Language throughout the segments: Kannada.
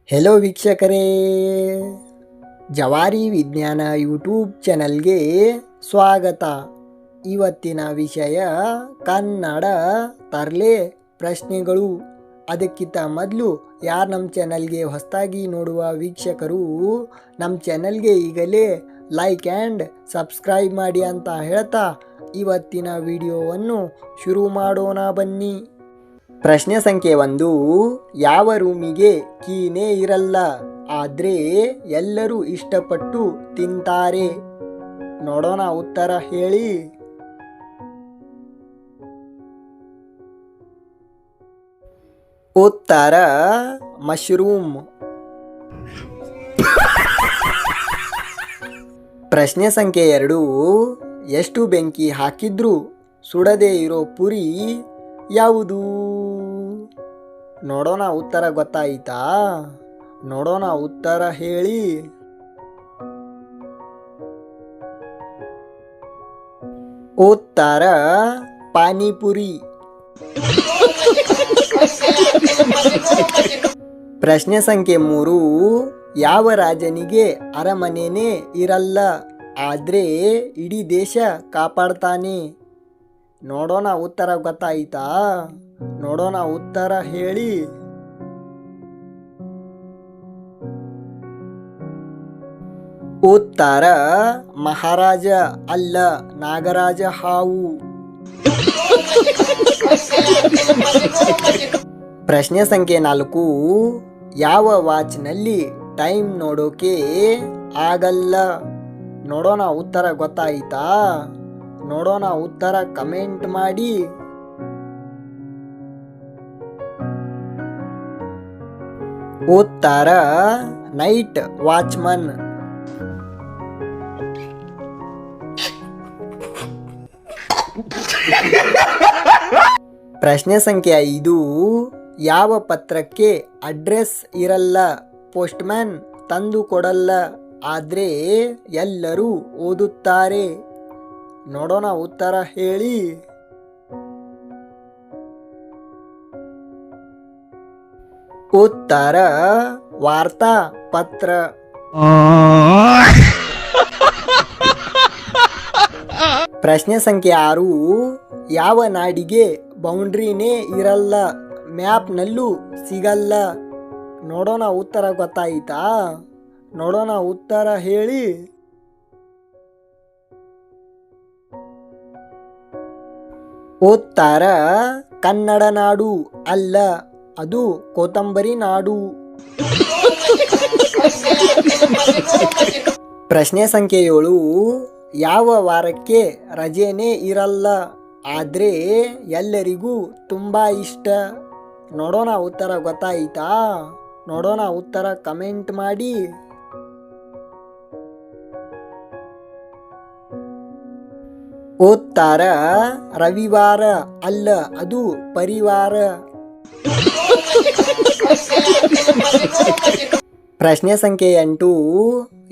ಹೆಲೋ ವೀಕ್ಷಕರೇ, ಜವಾರಿ ವಿಜ್ಞಾನ ಯೂಟ್ಯೂಬ್ ಚಾನಲ್ಗೆ ಸ್ವಾಗತ. ಇವತ್ತಿನ ವಿಷಯ ಕನ್ನಡ ತರಲೆ ಪ್ರಶ್ನೆಗಳು. ಅದಕ್ಕಿಂತ ಮೊದಲು ಯಾರು ನಮ್ಮ ಚಾನಲ್ಗೆ ಹೊಸದಾಗಿ ನೋಡುವ ವೀಕ್ಷಕರು ನಮ್ಮ ಚಾನಲ್ಗೆ ಈಗಲೇ ಲೈಕ್ ಆ್ಯಂಡ್ ಸಬ್ಸ್ಕ್ರೈಬ್ ಮಾಡಿ ಅಂತ ಹೇಳ್ತಾ ಇವತ್ತಿನ ವಿಡಿಯೋವನ್ನು ಶುರು ಮಾಡೋಣ ಬನ್ನಿ. ಪ್ರಶ್ನೆ ಸಂಖ್ಯೆ 1. ಯಾವ ರೂಮಿಗೆ ಕೀನೇ ಇರಲ್ಲ ಆದರೆ ಎಲ್ಲರೂ ಇಷ್ಟಪಟ್ಟು ತಿಂತಾರೆ? ನೋಡೋಣ, ಉತ್ತರ ಹೇಳಿ. ಉತ್ತರ ಮಶ್ರೂಮ್. ಪ್ರಶ್ನೆ ಸಂಖ್ಯೆ 2. ಎಷ್ಟು ಬೆಂಕಿ ಹಾಕಿದ್ರೂ ಸುಡದೇ ಇರೋ ಪುರಿ ಯಾವುದು? ನೋಡೋಣ, ಉತ್ತರ ಗೊತ್ತಾಯಿತಾ? ನೋಡೋಣ, ಉತ್ತರ ಹೇಳಿ. ಉತ್ತರ ಪಾನಿಪುರಿ. ಪ್ರಶ್ನೆ ಸಂಖ್ಯೆ 3. ಯಾವ ರಾಜನಿಗೆ ಅರಮನೆನೇ ಇರಲ್ಲ ಆದ್ರೆ ಇಡೀ ದೇಶ ಕಾಪಾಡ್ತಾನೆ? ನೋಡೋಣ, ಉತ್ತರ ಗೊತ್ತಾಯಿತಾ? ನೋಡೋಣ, ಉತ್ತರ ಹೇಳಿ. ಉತ್ತರ ಮಹಾರಾಜ ಅಲ್ಲ, ನಾಗರಾಜ ಹಾವು. ಪ್ರಶ್ನೆ ಸಂಖ್ಯೆ 4. ಯಾವ ವಾಚ್ನಲ್ಲಿ ಟೈಮ್ ನೋಡೋಕೆ ಆಗಲ್ಲ? ನೋಡೋಣ, ಉತ್ತರ ಗೊತ್ತಾಯಿತಾ? ನೋಡೋಣ, ಉತ್ತರ ಕಮೆಂಟ್ ಮಾಡಿ. ಉತ್ತರ ನೈಟ್ ವಾಚ್ಮನ್. ಪ್ರಶ್ನೆ ಸಂಖ್ಯೆ 5. ಯಾವ ಪತ್ರಕ್ಕೆ ಅಡ್ರೆಸ್ ಇರಲ್ಲ, ಪೋಸ್ಟ್ಮ್ಯಾನ್ ತಂದು ಕೊಡಲ್ಲ ಆದ್ರೆ ಎಲ್ಲರೂ ಓದುತ್ತಾರೆ? ನೋಡೋಣ, ಉತ್ತರ ಹೇಳಿ. ಉತ್ತರ ವಾರ್ತಾ ಪತ್ರ. ಪ್ರಶ್ನೆ ಸಂಖ್ಯೆ 6. ಯಾವ ನಾಡಿಗೆ ಬೌಂಡ್ರಿನೇ ಇರಲ್ಲ, ಮ್ಯಾಪ್ನಲ್ಲೂ ಸಿಗಲ್ಲ? ನೋಡೋಣ, ಉತ್ತರ ಗೊತ್ತಾಯಿತಾ? ನೋಡೋಣ, ಉತ್ತರ ಹೇಳಿ. ಉತ್ತರ ಕನ್ನಡ ನಾಡು ಅಲ್ಲ, ಅದು ಕೊತ್ತಂಬರಿ ನಾಡು. ಪ್ರಶ್ನೆ ಸಂಖ್ಯೆ 7. ಯಾವ ವಾರಕ್ಕೆ ರಜೆನೇ ಇರಲ್ಲ ಆದ್ರೆ ಎಲ್ಲರಿಗೂ ತುಂಬಾ ಇಷ್ಟ? ನೋಡೋಣ, ಉತ್ತರ ಗೊತ್ತಾಯಿತಾ? ನೋಡೋಣ, ಉತ್ತರ ಕಮೆಂಟ್ ಮಾಡಿ. ಉತ್ತರ ರವಿವಾರ ಅಲ್ಲ, ಅದು ಪರಿವಾರ. ಪ್ರಶ್ನೆ ಸಂಖ್ಯೆ 8.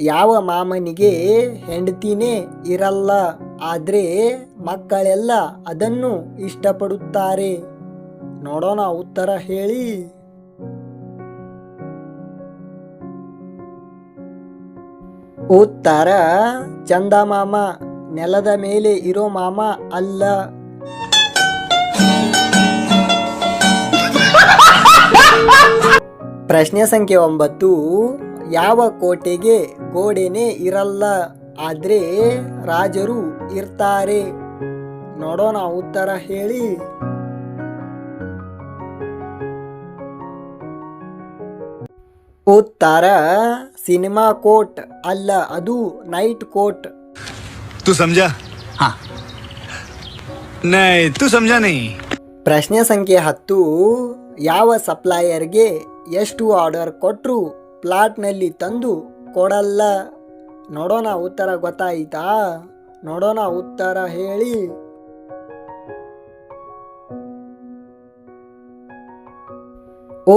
ಯಾವ ಮಾಮನಿಗೆ ಹೆಂಡತಿನೇ ಇರಲ್ಲ ಆದ್ರೆ ಮಕ್ಕಳೆಲ್ಲ ಅದನ್ನು ಇಷ್ಟಪಡುತ್ತಾರೆ? ನೋಡೋಣ, ಉತ್ತರ ಹೇಳಿ. ಉತ್ತರ ಚಂದಮಾಮ, ನೆಲದ ಮೇಲೆ ಇರೋ ಮಾಮ ಅಲ್ಲ. ಪ್ರಶ್ನೆ ಸಂಖ್ಯೆ 9. ಯಾವ ಕೋಟೆಗೆ ಗೋಡೆನೇ ಇರಲ್ಲ ಆದ್ರೆ ರಾಜರು ಇರ್ತಾರೆ? ನೋಡೋಣ, ಉತ್ತರ ಹೇಳಿ. ಉತ್ತರ ಸಿನಿಮಾ ಕೋಟ್ ಅಲ್ಲ, ಅದು ನೈಟ್ ಕೋಟ್. तू समझा? हाँ नहीं तू समझा नहीं. ಪ್ರಶ್ನೆ ಸಂಖ್ಯೆ 10. ಯಾವ ಸಪ್ಲೈಯರ್ಗೆ ಎಷ್ಟು ಆರ್ಡರ್ ಕೊಟ್ಟರು ಪ್ಲಾಟ್ನಲ್ಲಿ ತಂದು ಕೊಡಲ್ಲ? ನೋಡೋಣ, ಉತ್ತರ ಗೊತ್ತಾಯಿತಾ? ನೋಡೋಣ, ಉತ್ತರ ಹೇಳಿ.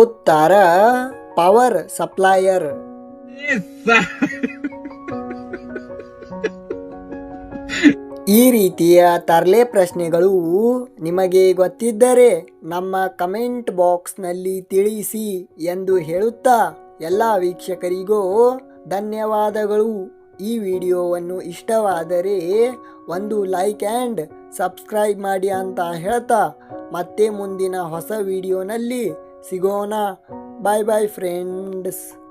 ಉತ್ತರ ಪವರ್ ಸಪ್ಲೈಯರ್. ಈ ರೀತಿಯ ತರಲೆ ಪ್ರಶ್ನೆಗಳು ನಿಮಗೆ ಗೊತ್ತಿದ್ದರೆ ನಮ್ಮ ಕಮೆಂಟ್ ಬಾಕ್ಸ್ನಲ್ಲಿ ತಿಳಿಸಿ ಎಂದು ಹೇಳುತ್ತಾ ಎಲ್ಲ ವೀಕ್ಷಕರಿಗೂ ಧನ್ಯವಾದಗಳು. ಈ ವಿಡಿಯೋವನ್ನು ಇಷ್ಟವಾದರೆ ಒಂದು ಲೈಕ್ ಆ್ಯಂಡ್ ಸಬ್ಸ್ಕ್ರೈಬ್ ಮಾಡಿ ಅಂತ ಹೇಳ್ತಾ ಮತ್ತೆ ಮುಂದಿನ ಹೊಸ ವಿಡಿಯೋನಲ್ಲಿ ಸಿಗೋಣ. ಬಾಯ್ ಬಾಯ್ ಫ್ರೆಂಡ್ಸ್.